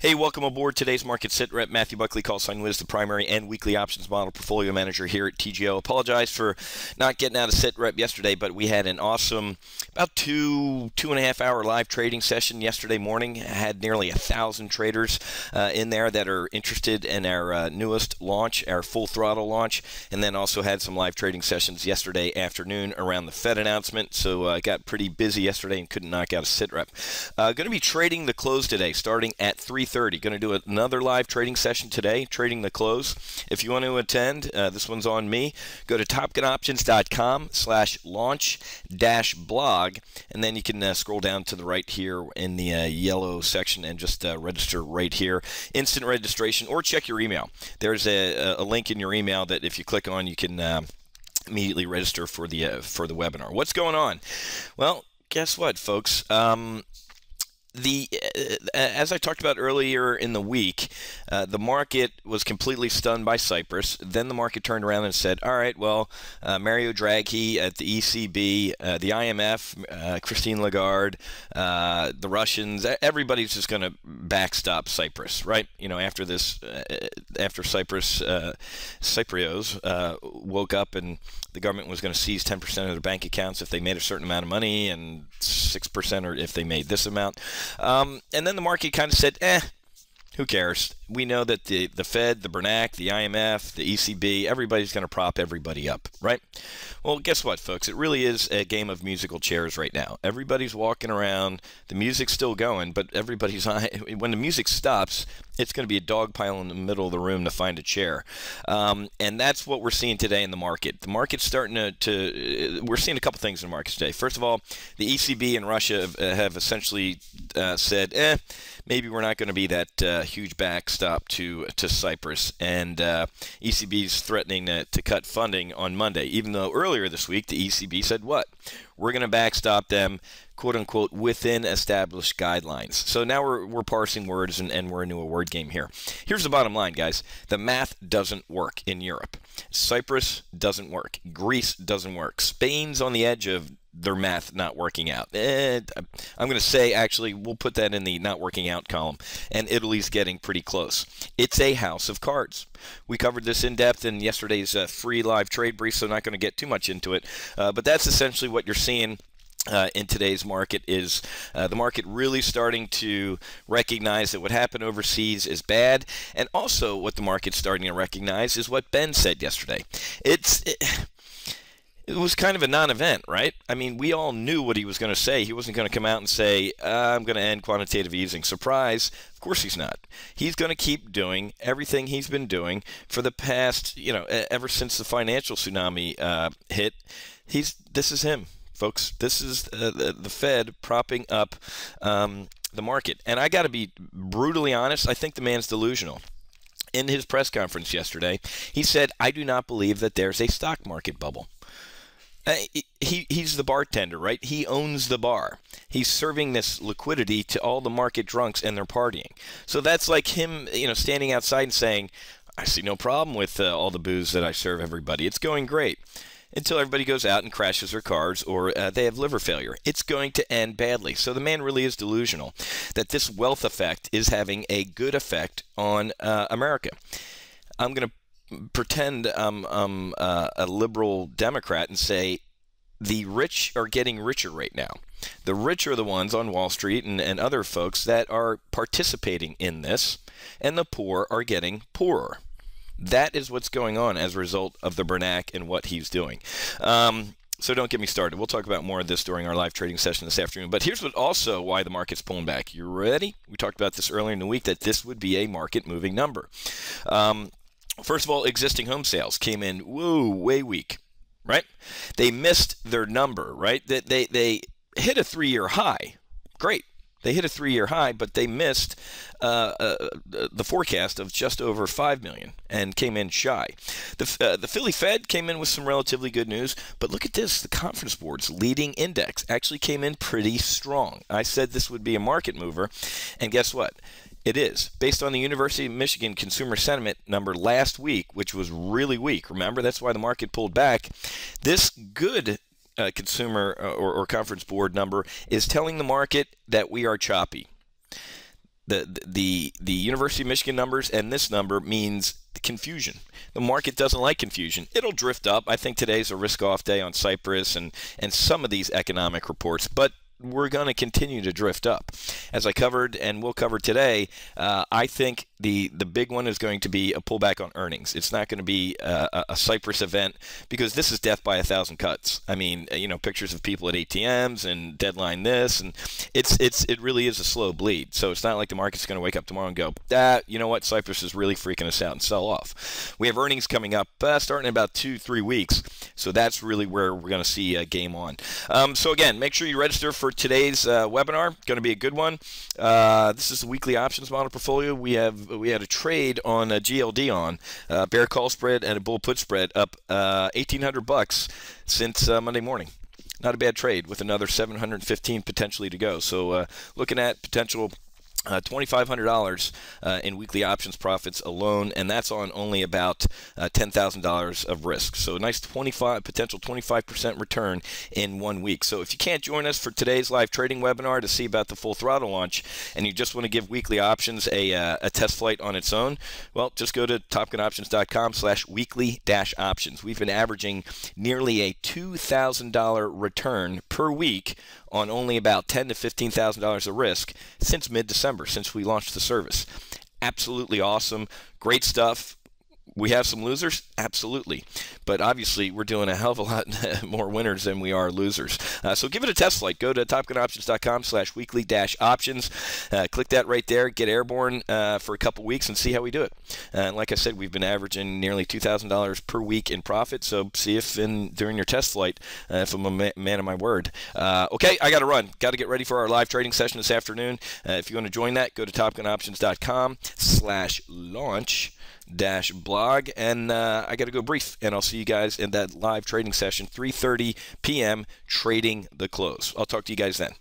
Hey, welcome aboard today's market sit rep. Matthew Buckley, call sign Wiz, the primary and weekly options model portfolio manager here at TGO. Apologize for not getting out of sit rep yesterday, but we had an awesome about two and a half hour live trading session yesterday morning. Had nearly 1,000 traders in there that are interested in our newest launch, our full throttle launch, and then also had some live trading sessions yesterday afternoon around the Fed announcement. So I got pretty busy yesterday and couldn't knock out a sit rep. Going to be trading the close today, starting at 3:30. Going to do another live trading session today, trading the close. If you want to attend, this one's on me. Go to topgunoptions.com/launch-blog, and then you can scroll down to the right here in the yellow section and just register right here. Instant registration, or check your email. There's a link in your email that if you click on, you can immediately register for the webinar. What's going on? Well, guess what, folks? As I talked about earlier in the week, the market was completely stunned by Cyprus. Then the market turned around and said, all right, well, Mario Draghi at the ECB, the IMF, Christine Lagarde, the Russians, everybody's just going to backstop Cyprus, right? You know, after this, after Cyprios woke up and the government was going to seize 10% of their bank accounts if they made a certain amount of money and 6% or if they made this amount. And then the market kind of said, who cares? We know that the Fed, the BRNAC, the IMF, the ECB, everybody's going to prop everybody up, right? Well, guess what, folks? It really is a game of musical chairs right now. Everybody's walking around. The music's still going, but everybody's when the music stops, it's going to be a dog pile in the middle of the room to find a chair. And that's what we're seeing today in the market. The market's starting we're seeing a couple things in the market today. First of all, the ECB and Russia have essentially said, maybe we're not going to be that huge backstop to Cyprus. And ECB's threatening to cut funding on Monday, even though earlier this week the ECB said what? We're going to backstop them, quote unquote, within established guidelines. So now we're parsing words and we're into a word game here. Here's the bottom line, guys. The math doesn't work in Europe. Cyprus doesn't work. Greece doesn't work. Spain's on the edge of their math not working out. I'm going to say, actually, we'll put that in the not working out column. And Italy's getting pretty close. It's a house of cards. We covered this in depth in yesterday's free live trade brief, so I'm not going to get too much into it. But that's essentially what you're seeing in today's market is the market really starting to recognize that what happened overseas is bad. And also what the market's starting to recognize is what Ben said yesterday. It was kind of a non-event, right? I mean, we all knew what he was going to say. He wasn't going to come out and say, I'm going to end quantitative easing. Surprise. Of course he's not. He's going to keep doing everything he's been doing for the past, ever since the financial tsunami hit. This is him, folks. This is the Fed propping up the market. And I got to be brutally honest, I think the man's delusional. In his press conference yesterday, he said, I do not believe that there's a stock market bubble. He's the bartender, right? He owns the bar. He's serving this liquidity to all the market drunks and they're partying. So that's like him, standing outside and saying, I see no problem with all the booze that I serve everybody. It's going great. Until everybody goes out and crashes their cars or they have liver failure. It's going to end badly. So the man really is delusional that this wealth effect is having a good effect on America. I'm going to pretend I'm a liberal Democrat and say the rich are getting richer right now. The rich are the ones on Wall Street and other folks that are participating in this, and the poor are getting poorer. That is what's going on as a result of the BRNAC and what he's doing. So don't get me started. We'll talk about more of this during our live trading session this afternoon. But here's why the market's pulling back. You ready? We talked about this earlier in the week that this would be a market-moving number. First of all, existing home sales came in way weak, right? They missed their number, right? They hit a 3-year high. Great. They hit a 3-year high, but they missed the forecast of just over 5 million and came in shy. The Philly Fed came in with some relatively good news, but look at this. The Conference Board's leading index actually came in pretty strong. I said this would be a market mover, and guess what? It is. Based on the University of Michigan consumer sentiment number last week, which was really weak. Remember, that's why the market pulled back. This good consumer or Conference Board number is telling the market that we are choppy. the University of Michigan numbers and this number means confusion. The market doesn't like confusion. It'll drift up. I think today's a risk-off day on Cyprus and some of these economic reports, but we're going to continue to drift up. As I covered and will cover today, I think the big one is going to be a pullback on earnings. It's not going to be a Cyprus event because this is death by 1,000 cuts. I mean, pictures of people at ATMs and deadline this, and it really is a slow bleed. So it's not like the market's going to wake up tomorrow and go, you know what, Cyprus is really freaking us out and sell off. We have earnings coming up starting in about 2-3 weeks. So that's really where we're going to see a game on. So again, make sure you register for today's webinar. Going to be a good one. This is the weekly options model portfolio. We had a trade on a GLD on bear call spread and a bull put spread up $1,800 since Monday morning. Not a bad trade with another 715 potentially to go. So looking at potential $2,500 in weekly options profits alone, and that's on only about $10,000 of risk. So a nice potential 25% return in 1 week. So if you can't join us for today's live trading webinar to see about the full throttle launch, and you just want to give weekly options a test flight on its own, well, just go to topgunoptions.com/weekly-options. We've been averaging nearly a $2,000 return per week on only about $10,000 to $15,000 of risk since mid-December, since we launched the service. Absolutely awesome. Great stuff. We have some losers? Absolutely. But obviously, we're doing a hell of a lot more winners than we are losers. So give it a test flight. Go to topgunoptions.com/weekly-options. Click that right there. Get airborne for a couple weeks and see how we do it. And like I said, we've been averaging nearly $2,000 per week in profit. So see if during your test flight, if I'm a man of my word. Okay, I got to run. Got to get ready for our live trading session this afternoon. If you want to join that, go to topgunoptions.com/launch-blog, and I got to go brief, and I'll see you guys in that live trading session, 3:30 p.m. trading the close. I'll talk to you guys then.